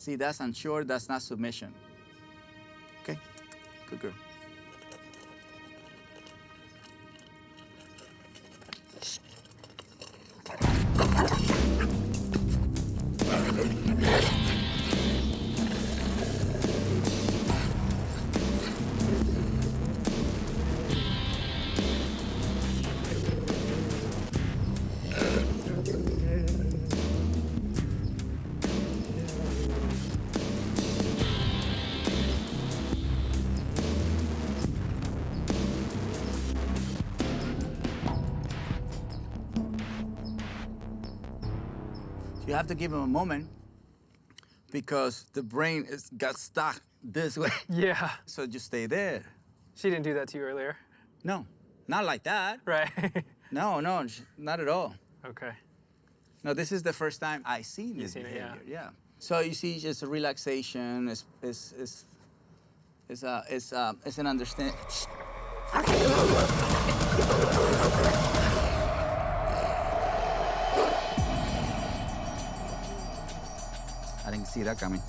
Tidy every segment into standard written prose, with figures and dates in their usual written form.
See, that's unsure, that's not submission. Okay, good girl. You have to give him a moment because the brain got stuck this way. Yeah. So just stay there. She didn't do that to you earlier? No, not like that. Right. No, not at all. Okay. No, this is the first time I seen this behavior. Yeah. So you see, just a relaxation. It's an understanding. I didn't see that coming.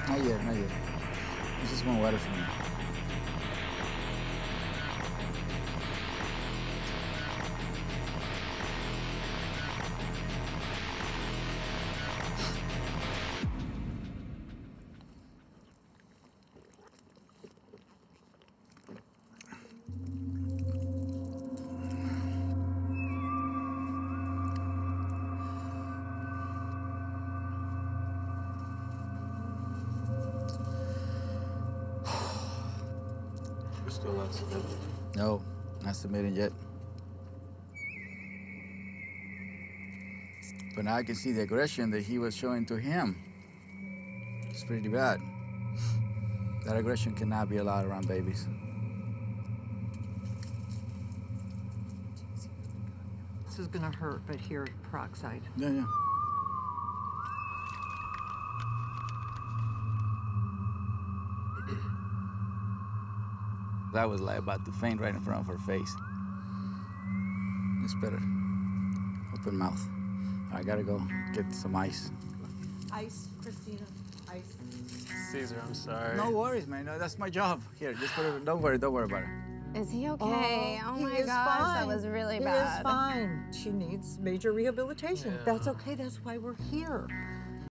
Not yet, not yet. It's just more water for me. Still not submitted. No, not submitting yet. But now I can see the aggression that he was showing to him. It's pretty bad. That aggression cannot be allowed around babies. This is gonna hurt, but here, peroxide. Yeah, yeah. I was like about to faint right in front of her face. It's better. Open mouth. I gotta go get some ice. Ice, Christina, ice. Caesar, I'm sorry. No worries, man. No, that's my job. Here, just put it. Don't worry about it. Is he okay? Oh, he my is gosh, fine. that was really He bad. is fine. She needs major rehabilitation. Yeah. That's okay. That's why we're here.